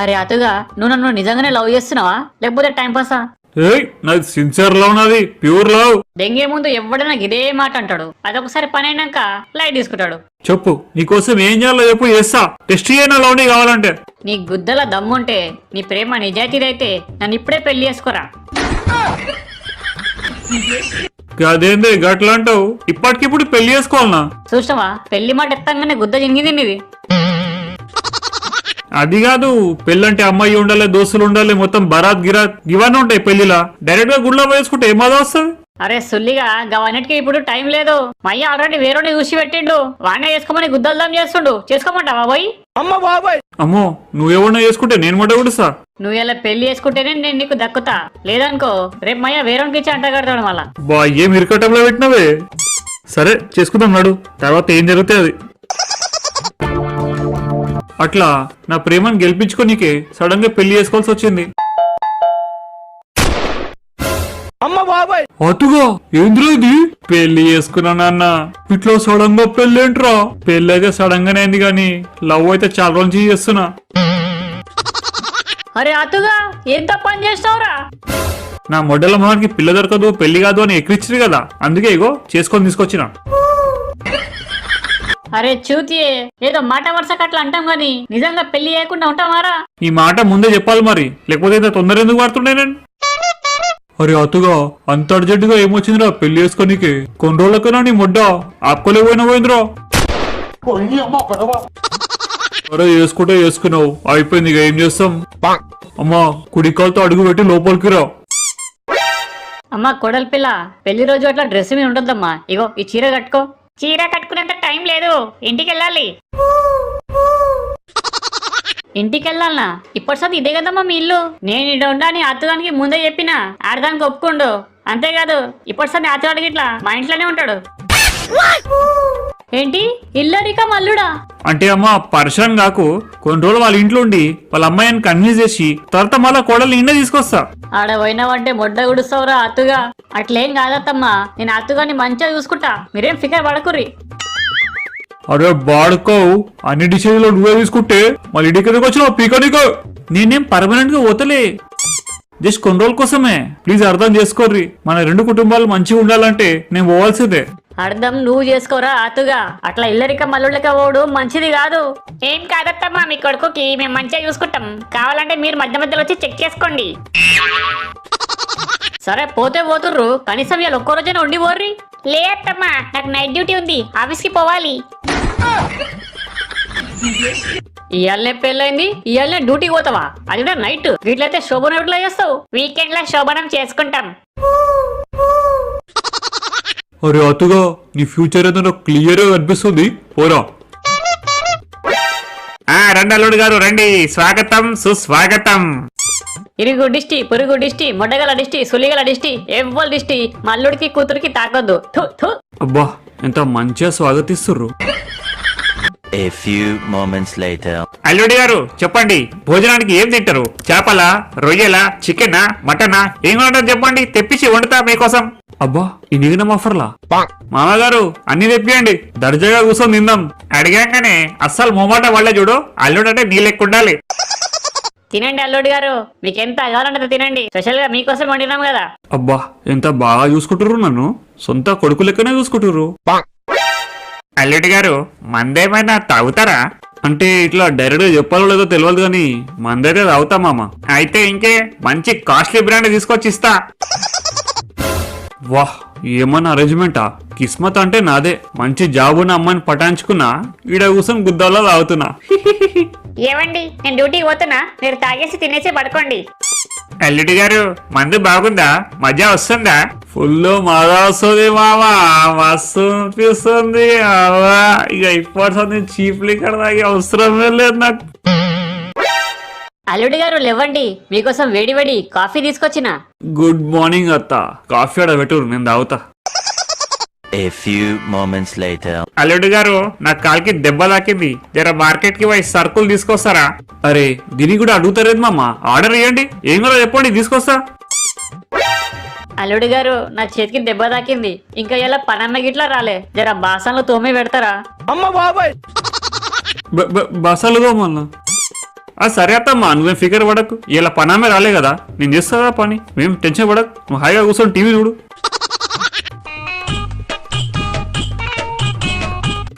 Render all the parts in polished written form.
అరే అతుగా నువ్వు నన్ను నిజంగానే లవ్ చేస్తున్నావా లేకపోతే టైం పాసా? నాది సిన్సియర్ లవ్, నాది ప్యూర్ లవ్. దెంగే ముందు ఎవడైనా ఇదే మాట అంటాడు, అదొకసారి పని అయినాక లైట్ తీసుకుంటాడు. చెప్పు, నీకోసం ఏం చేయాలో చెప్పు, చేస్తా. టెస్ట్ చేయనా లవ్ నీ కావాలంటే. నీ గుద్దల దమ్ముంటే, నీ ప్రేమ నిజాయితీదైతే నన్ను ఇప్పుడే పెళ్లి చేసుకోరా. అదేంది గట్లా అంటావు? ఇప్పటికిప్పుడు పెళ్లి చేసుకోవాలనా? చూసినావా, పెళ్లి మాట ఎత్తంగానే గుద్ద జినిగింది నీది. అది కాదు, పెళ్ళంటే అమ్మాయి ఉండాలి, దోస్తులు ఉండాలి, మొత్తం బరాత్ గిరాత్ ఇవన్నీ ఉంటాయి పెళ్లిలా. డైరెక్ట్ గా గుళ్ళో వేసుకుంటే ఏం బాధ వస్తుంది? అరే సుల్లిగా గవన్నిటికి ఇప్పుడు టైం లేదు. మయ్య ఆల్రెడీ వేరే చూసి పెట్టిండు, వాడినే చేసుకోమని గుద్దల్దాం చేస్తుండు. చేసుకోమంటావా బాయ్? అమ్మో, నువ్వేమన్నా చేసుకుంటే నేను మొట్ట కొడుస్తా. నువ్వు ఇలా పెళ్లి చేసుకుంటేనే నేను నీకు దక్కుతా, లేదనుకో రేపు మయ్య వేరేకి ఇచ్చి అంట కడతాడు మళ్ళా. బా, ఏం ఇరకటంలో పెట్టినవే. సరే చేసుకుందాం నాడు, తర్వాత ఏం జరుగుతాయి అది. అట్లా నా ప్రేమను గెలిపించుకోనీకే సడన్ గా పెళ్లి చేసుకోవాల్సి వచ్చింది. అతుగా ఏంద్రా ఇది? పెళ్లి చేసుకున్నానన్న ఇట్లా సడన్ గా పెళ్ళేంట్రా? పెళ్లి అయితే సడన్ గానే అయింది గాని లవ్ అయితే చాలా రోజు చేస్తున్నా. అరే అతుగా ఎంత పని చేస్తావురా? నా మొడ్డల మొహానికి పిల్ల దొరకదు, పెళ్లి కాదు అని ఎక్కిరిచ్చారు కదా, అందుకే ఇగో చేసుకొని తీసుకొచ్చిన. అరే చూతియే, ఏదో మాట వరుసకు అట్లా అంటాం గాని నిజంగా పెళ్లి చేయకుండా ఉంటామారా? ఈ మాట ముందే చెప్పాలి మరి, లేకపోతే ఇంత తొందర ఎందుకు పడుతుండే నేను? అరే అతుగా అంత అర్జెంట్ గా ఏమొచ్చిందిరా పెళ్లి చేసుకోనీకి? కొన్ని రోజులకైనా నీ మొడ్డ ఆపుకోలేకపోయినా పోయిందిరా. అరే చేసుకుంటే చేసుకున్నావు, అయిపోయింది, ఇక ఏం చేస్తాం. అమ్మా, కుడికాలతో అడుగు పెట్టి లోపలికి రా. అమ్మా కొడలి పిల్ల, పెళ్లి రోజు అట్లా డ్రెస్ మీద ఉంటుందమ్మా. ఇగో ఈ చీర కట్టుకో. చీర కట్టుకునేంత టైం లేదు, ఇంటికి వెళ్ళాలి. ఇంటికి వెళ్ళాలనా? ఇప్పటిసారి ఇదే కదమ్మా మీ ఇల్లు. నేను ఇడ ఉండని అత్తగానికి ముందే చెప్పిన, ఆడదానికి ఒప్పుకోండు. అంతేకాదు ఇప్పటిసారి అత్తగాడికి ఇట్లా మా ఇంట్లోనే ఉంటాడు. ఏంటి ఇల్లరిక మల్లుడా? అంటే అమ్మా పర్షన్ కాకు, కొన్ని రోజులు వాళ్ళ ఇంట్లో ఉండి వాళ్ళ అమ్మాయిని కన్విన్స్ చేసి తర్వాత మళ్ళా కోడల్ని ఇండే తీసుకొస్తా. ఆడ పోయినావంటే మొడ్డ గుడుస్తావురా అత్తుగా. అట్లేం కాదత్తమ్మా, నేను అత్తుగాని మంచిగా చూసుకుంటా, మీరేం ఫికర్ పడకుర్రి. అరే బాడుకోవు, అన్ని డిసిజన్లు నువ్వే తీసుకుంటే మళ్ళీ ఇంటికి ఎందుకు వచ్చినావు పీకనికో? నేనేం పర్మనెంట్ గా పోతలే, జస్ట్ కొన్ని రోజుల కోసమే. ప్లీజ్ అర్థం చేసుకోర్రి, మన రెండు కుటుంబాలు మంచిగా ఉండాలంటే నేను పోవాల్సిందే. అర్థం నువ్వు చేసుకోరా అతుగా, అట్లా ఇల్లరిక మల్లుళ్ళక పోడు మంచిది కాదు. ఏం కాదత్తమ్మా, మీ కొడుకుకి మేము మంచిగా చూసుకుంటాం, కావాలంటే మీరు మధ్య మధ్యలో వచ్చి చెక్ చేసుకోండి. సరే పోతే పోతుర్రు, కనీసం ఇవాళ ఒక్కో రోజైనా ఉండి పోర్రి. లేదమ్మా, నాకు నైట్ డ్యూటీ ఉంది, ఆఫీస్ కి పోవాలి. ఇవాళనే పెళ్ళైంది, ఇవాళనే డ్యూటీకి పోతావా? అది కూడా నైట్. వీటిలైతే శోభనం ఎట్లా చేస్తావు? వీకెండ్ లో శోభనం చేసుకుంటాం. అరే అతుగా, నీ ఫ్యూచర్ ఏదో క్లియర్ గా కనిపిస్తుంది, పోరా. రండి అల్లుడు గారు రండి, స్వాగతం సుస్వాగతం. ఇరుగు దిష్టి, పొరుగు దిష్టి, మొడ్డగల దిష్టి, సులిగల దిష్టి, ఎవ్వరు దిష్టి మా అల్లుడికి కూతురికి తాకొద్దు. అబ్బా, ఎంత మంచిగా స్వాగతిస్తుర్రు. A few moments later. అల్లుడి గారు చెప్పండి, భోజనానికి ఏం తింటారు? చేపలా, రొయ్యలా, చికెనా, మటనా, ఏం వంటారు చెప్పండి, తెప్పించి వండుతా మీకోసం. అబ్బా, ఇదిగిన ఆఫర్లా? మామగారు అన్ని తెప్పియండి, దర్జాగా కూర్చొని తిందాం. అడిగాకనే అస్సలు మొమాట వాళ్ళే చూడు, అల్లుడు అంటే నీ లెక్క ఉండాలి. తినండి అల్లుడు గారు, మీకు ఎంత కావాలంటే తినండి, స్పెషల్ గా మీకోసం వండినాం కదా. అబ్బా, ఎంత బాగా చూసుకుంటుర్రు, నన్ను సొంత కొడుకు లెక్కనే చూసుకుంటుర్రు. అల్లుడి గారు మందేమైనా తాగుతారా? అంటే ఇట్లా డైరెక్ట్ గా చెప్పాలో లేదో తెలియదు కానీ మందైతే తాగుతా మామ. అయితే ఇంకే మంచి కాస్ట్లీ బ్రాండ్ తీసుకొచ్చి ఇస్తా. వాహ్, ఏమన్నా అరేంజ్మెంటా? కిస్మత్ అంటే నాదే. మంచి జాబ్ ఉన్న అమ్మాయిని పటాయించుకున్నా, ఈడ కూర్చొని గుద్దాలో తాగుతున్నా. ఏమండి, నేను డ్యూటీకి పోతున్నా, మీరు తాగేసి తినేసి పడుకోండి. అల్లుడి గారు మందు బాగుందా? మజా వస్తుందా? ఫుల్ మజా వస్తుంది మామా, మస్తు అనిపిస్తుంది. ఇక ఇప్పుడు చీప్ లిక్కర్ తాగే అవసరమే లేదు నాకు. అల్లుడి గారు లేవండి, మీకోసం వేడి వేడి కాఫీ తీసుకొచ్చిన. గుడ్ మార్నింగ్ అత్త, కాఫీ ఆడ పెట్టు, నేను తాగుతా. A few moments later. అల్లుడు గారు నా కాలికి దెబ్బ తాకింది, జర మార్కెట్ కి పోయి సరుకులు తీసుకొస్తారా? అరే దీనికి కూడా అడుగుతారేది మామ, ఆర్డర్ ఇవ్వండి, ఏం కూడా చెప్పండి తీసుకొస్తా. అల్లుడు గారు నా చేతికి దెబ్బ తాకింది, ఇంకా ఇలా పనమ్మ గిట్లా రాలే, జర బాసన్లు తోమి పెడతారా? బసాలుగా మళ్ళా సరే అత్తమ్మా నువ్వేం ఫికర్ పడకు ఇలా పనామే రాలే కదా నేను చేస్తా పని మేము టెన్షన్ పడకు నువ్వు హాయిగా కూర్చొని టీవీ చూడు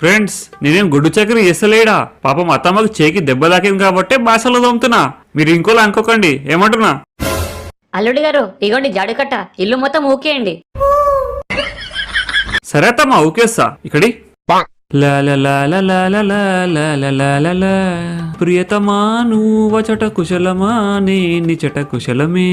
ఫ్రెండ్స్ నేనేం గుడ్డు చక్కెర చేస్తలేడా పాపం అత్తమ్మకు చేకి దెబ్బ తాకింది కాబట్టి బాసలో తోముతున్నా మీరు ఇంకోలా అనుకోకండి ఏమంటున్నా అల్లుడి గారు ఇగోండి జాడు కట్ట ఇల్లు మొత్తం ఊకేయండి. సరే అత్తమ్మా ఊకేస్తా ఇక్కడి ప్రియతమా నువ్వచట కుశలమా నిచట కుశలమే.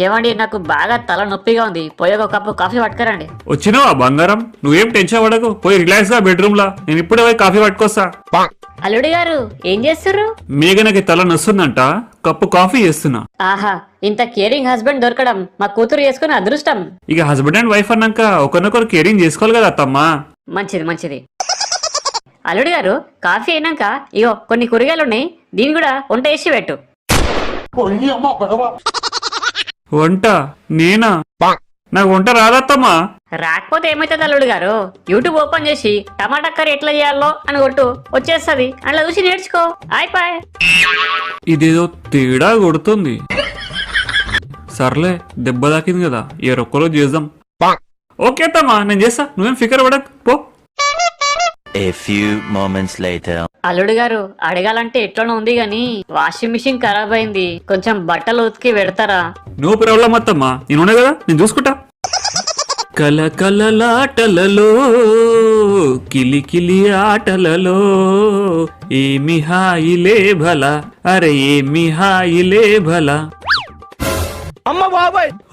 ఏమండి నాకు బాగా తల నొప్పిగా ఉంది, పోయి ఒక కప్పు కాఫీ పట్టుకరండి. వచ్చినావా బంగారం నువ్వేం టెన్షన్ పడకు పోయి రిలాక్స్ గా బెడ్రూమ్ లా నేను ఇప్పుడే పోయి కాఫీ పట్టుకొస్తా. అల్లుడి గారు ఏం చేస్తుర్రు? మేఘనకి తల నొస్తుందంట కప్పు కాఫీ చేస్తున్నా. ఆహా ఇంత కేరింగ్ హస్బెండ్ దొరకడం మా కూతురు చేసుకుని అదృష్టం. ఇక హస్బెండ్ అండ్ వైఫ్ అన్నాక ఒకరినొకరు కేరింగ్ చేసుకోవాలి కదా అత్తమ్మా. మంచిది మంచిది. అల్లుడి గారు కాఫీ అయినాక ఇగో కొన్ని కూరగాయలు ఉన్నాయి, దీన్ని కూడా వంట వేసి పెట్టు. వంట నేనా? నాకు వంట రాదత్తమ్మా. రాకపోతే ఏమైతుంది అల్లుడు గారు, యూట్యూబ్ ఓపెన్ చేసి టమాటా కర్రీ ఎట్లా చేయాలో అని కొట్టు వచ్చేస్తుంది, అట్లా చూసి నేర్చుకో అయిపోయి. ఇదేదో తేడా కొడుతుంది. సర్లే దెబ్బ తాకింది కదా ఏ రొక్కలో చేద్దాం. ఓకే అత్తమ్మా నేను చేస్తా నువ్వేం ఫికర్ పడకు పో. A few moments later. అల్లుడు గారు అడగాలంటే ఎట్లనో ఉంది గాని వాషింగ్ మిషన్ ఖరాబ్ అయింది, కొంచెం బట్టలు ఉతికి పెడతారా? నో ప్రాబ్లం అత్తమ్మా నేనున్నా కదా నేను చూసుకుంటా. కలకలలాటలలో కిలికిలి ఆటలలో ఏమి హాయిలే భల అరే ఏమి హాయిలే భల.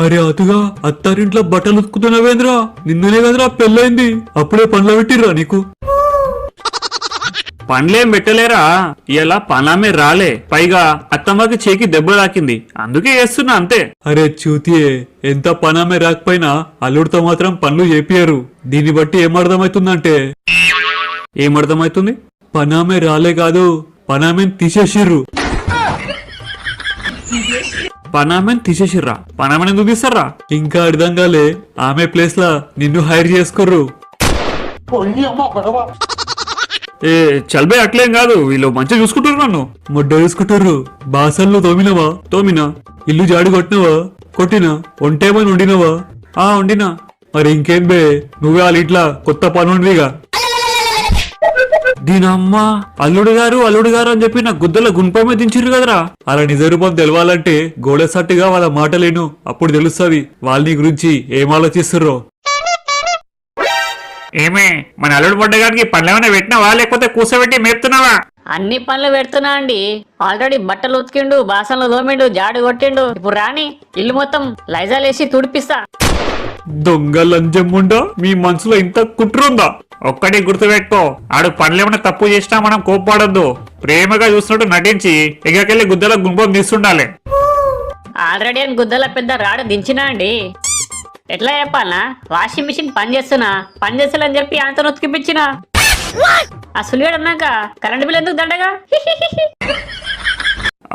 అరే అతుగా అత్తారింట్లో బట్టలు ఉతుకుతున్నావేంద్రా? నిన్ననే కదరా పెళ్ళైంది, అప్పుడే పనులు పెట్టిర్రా నీకు? పండ్లేం పెట్టలేరా ఇలా పనామే రాలే, పైగా అత్తమ్మకి చేకి దెబ్బ తాకింది అందుకే చేస్తున్నా అంతే. అరే చూతియే ఎంత పనామే రాకపోయినా అల్లుడితో మాత్రం పనులు చేపియరు. దీన్ని బట్టి ఏమర్థమవుతుందంటే ఏమర్థమవుతుంది పనామే రాలే కాదు పనామేని తీసేసిర్రు. పనామని తీసేసిర్రా? పనామని ఎందుకు తీస్తారా? ఇంకా అర్థం కాలే ఆమె ప్లేస్ లా నిన్ను హైర్ చేసుకోర్రు. ఏ చల్బే అట్లేం కాదు వీళ్ళు మంచిగా చూసుకుంటారు నన్ను. ముడ్డ చూసుకుంటారు. బాసన్లు తోమినవా? తోమినా. ఇల్లు జాడు కొట్టినవా? కొట్టినా. వంటేమని వండినవా? వండినా. మరి ఇంకేం బే నువ్వే వాళ్ళ ఇట్లా కొత్త పని ఉండిగా. దీనమ్మా అల్లుడు గారు అని చెప్పి నా గుద్దల గుంపమే దించిర్రు కదరా. అలా నిజ రూపం తెలవాలంటే గోడసట్టుగా వాళ్ళ మాటలేను, అప్పుడు తెలుస్తుంది వాళ్ళని గురించి ఏం ఆలోచిస్తుర్రో. ఏమే మన అల్లుడు పడ్డగానికి పనులేమైనా పెట్టినావా లేకపోతే కూర్చోబెట్టి మేపుతున్నావా? అన్ని పనులు పెడుతున్నా అండి, ఆల్రెడీ బట్టలు ఉతికిండు, బాసన్లు తోమిండు, జాడు కొట్టిండు. ఇప్పుడు రాని ఇల్లు మొత్తం లైజాల్ వేసి తుడిపిస్తా. దొంగ లంజమ్ముండా మీ మనసులో ఇంత కుట్రుందా? ఒక్కటి గుర్తుపెట్టుకో, ఆడు పనులేమైనా తప్పు చేసినా మనం కోప్పడద్దు, ప్రేమగా చూసినట్టు నటించి ఎగకెళ్ళి గుద్దల గుంపం తీస్తుండాలి. ఆల్రెడీ అని గుద్దల పెద్ద రాడు దించినా అండి. ఎట్లా చెప్పాలనా, వాషింగ్ మిషన్ పని చేస్తలేని చెప్పి అంత ఉతికిపించిన. ఆ సులిగాడు అన్నాక కరెంట్ బిల్ ఎందుకు దండగా?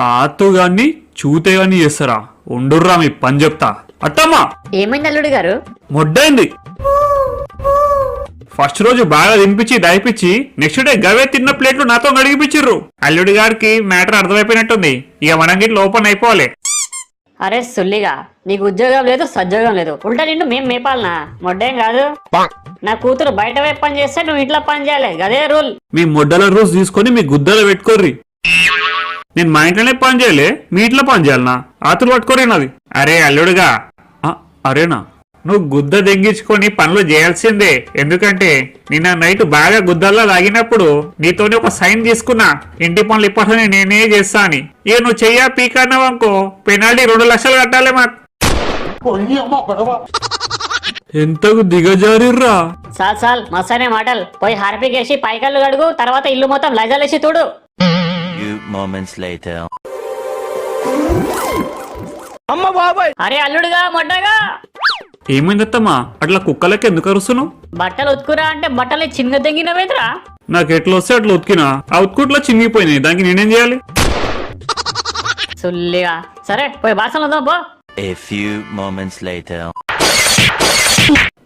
ఆతుగాన్ని చూతే గాని చేస్తారా? ఉండుర్రా మీ పని చెప్తా. అత్తమ్మా ఏమైంది అల్లుడు గారు? మొడ్డైంది. ఫస్ట్ రోజు బాగా తినిపించి దాయిపించి నెక్స్ట్ డే గవే తిన్న ప్లేట్లు నాతో గడిగిపించిర్రు. అల్లుడి గారికి మ్యాటర్ అర్థమైపోయినట్టుంది, ఇక మనం గిట్ల ఓపెన్ అయిపోవాలి. అరే సుల్లిగా నీకు ఉద్యోగం లేదు సద్యోగం లేదు, ఉల్టా నిన్ను మేం మేపాలనా? మొడ్డేం కాదు, నా కూతురు బయట వైపు పని చేస్తే నువ్వు ఇంట్లో పని చేయాలి, గదే రూల్. మీ మొడ్డల రోజు తీసుకొని మీ గుద్దలు పెట్టుకోర్రి. నేను మా ఇంట్లోనే పని చేయలే మీ ఇంట్లో పని చేయాలనా? ఆతులు పట్టుకోరే నాది. అరే అల్లుడుగా అరేనా నువ్వు గుద్ద దెంగించుకొని పనులు చేయాల్సిందే, ఎందుకంటే నిన్న నైట్ బాగా గుద్దల్లా లాగినప్పుడు నీతోనే ఒక సైన్ తీసుకున్నా ఇంటి పనులు ఇప్పటిని నేనే చేస్తా అని. ఇక నువ్వు చెయ్యా పీకన్నావనుకో పెనాల్టీ 2 లక్షలు కట్టాలి మాకు. ఎంతకు దిగజారిర్రా? సాల్ మస్తనే మాటలు, పోయి హార్పికేసి పైకళ్ళు గడుగు, తర్వాత ఇల్లు మొత్తం లైజాలేసి తోడు. Few moments later. అరే అల్లుడుగా మొడ్డగా ఏమైందత్తమ్మా అట్లా కుక్కలకి ఎందుకు అరుస్తున్నావు? బట్టలు ఉతుకురా అంటే బట్టలు చిన్న తెంగినవేంద్రా? నాకు ఎట్లా వస్తే అట్లా ఉతికినా, ఆ ఉతుకుట్లో చినిగిపోయినాయి, దానికి నేనేం చేయాలి? సుల్లిగా సరే పోయి బాసనలో పో. A few moments later.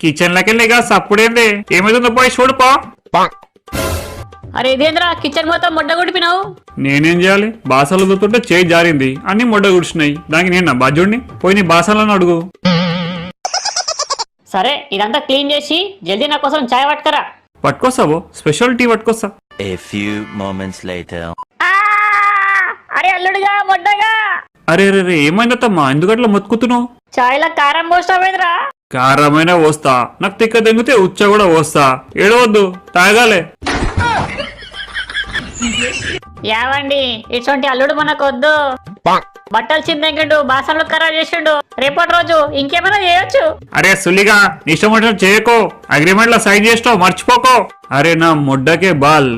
Kitchen లకెళ్ళిగా సప్పుడేంది, ఏమైతుందో పోయి చూడుపో. అరే ఇదేంద్రా కిచెన్ మొత్తం మొడ్డ గుడిపినావు. నేనేం చేయాలి? బాసలు దుతుంటే చేయి జారింది, అన్ని మొడ్డ గుడిచినాయి. దానికి నేను బాధ్యుడిని? పోయి నీ బాసలను అడుగు. సరే ఇదంతా క్లీన్ చేసి జల్దీ నా కోసం చాయ్ పట్టుకరా. పట్టుకొస్తావో? స్పెషల్ టీ పట్టుకొస్తా. A few moments later. అరే అల్లుడుగా మొడ్డగా. అరే రే రే ఏమైందమ్మా, ఎందుకట్లా మొత్తుకుతున్నావు? చాయ్లో కారం పోస్తావేంద్రా? కారమైనా పోస్తా, నాకు తిక్క తెంగితే ఉచ్చ కూడా పోస్తా. ఏడవద్దు, తాగాలే. యావండి ఇటువంటి అల్లుడు మనకు వద్దు. బట్టలు చిందెంగిండు, బాసనలు ఖరాబ్ చేసిండు. రేపటి రోజు ఇంకేమైనా చేయొచ్చు. అరే సులిగా ఇష్టం వచ్చినట్టు చేయకో, అగ్రిమెంట్ లో సైన్ చేస్తావు మర్చిపోకో. అరే నా మొడ్డకే బాల్.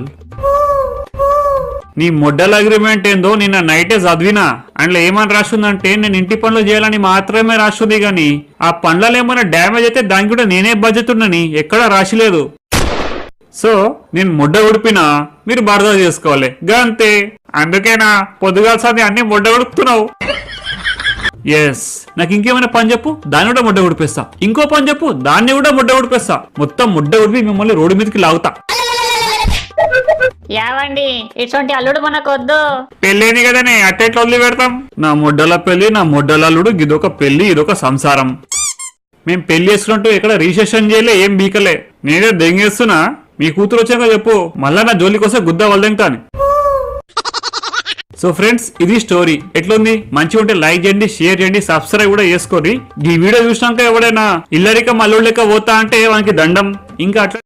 నీ మొడ్డల అగ్రిమెంట్ ఏందో నిన్న నైటే చదివినా. అందులో ఏమని రాస్తుందంటే నేను ఇంటి పనులు చేయాలని మాత్రమే రాస్తుంది, గాని ఆ పనులలో ఏమైనా డ్యామేజ్ అయితే దానికి కూడా నేనే బాధ్యత ఉన్నాని ఎక్కడా రాసిలేదు. సో నేను మొడ్డ ఉడిపినా మీరు బరదా చేసుకోవాలి గంతే. అందుకేనా పొద్దుగాల సాది అన్ని మొడ్డ ఉడుపుతున్నావు. ఎస్, నాకు ఇంకేమైనా పని చెప్పు, దాన్ని కూడా ముడ్డ ఉడిపేస్తా. ఇంకో పని చెప్పు, దాన్ని కూడా ముడ్డ ఉడిపేస్తా. మొత్తం ముడ్డ ఉడిపి మిమ్మల్ని రోడ్డు మీదకి లాగుతా. యావండి ఇటువంటి అల్లుడు మనకు వద్దు. పెళ్ళేని కదనే అట్టెట్లు వదిలి పెడతాం. నా మొడ్డల పెళ్లి, నా మొడ్డల అల్లుడు, ఇదొక పెళ్లి, ఇదొక సంసారం. మేం పెళ్లి చేసుకున్నట్టు ఎక్కడ రిజిస్ట్రేషన్ చేయలే, ఏం బీకలే. నేనే దెంగేస్తున్నా. మీ కూతురు వచ్చాక చెప్పు, మళ్ళా నా జోలికి వస్తే గుద్ద వల్దెంగుతాను. సో ఫ్రెండ్స్, ఇది స్టోరీ. ఎట్లుంది? మంచిగా ఉంటే లైక్ చేయండి, షేర్ చేయండి, సబ్స్క్రైబ్ కూడా చేసుకోండి. ఈ వీడియో చూసినాక ఎవడైనా ఇల్లరిక మల్లుడు లెక్క పోతా అంటే వానికి దండం. ఇంకా అట్లా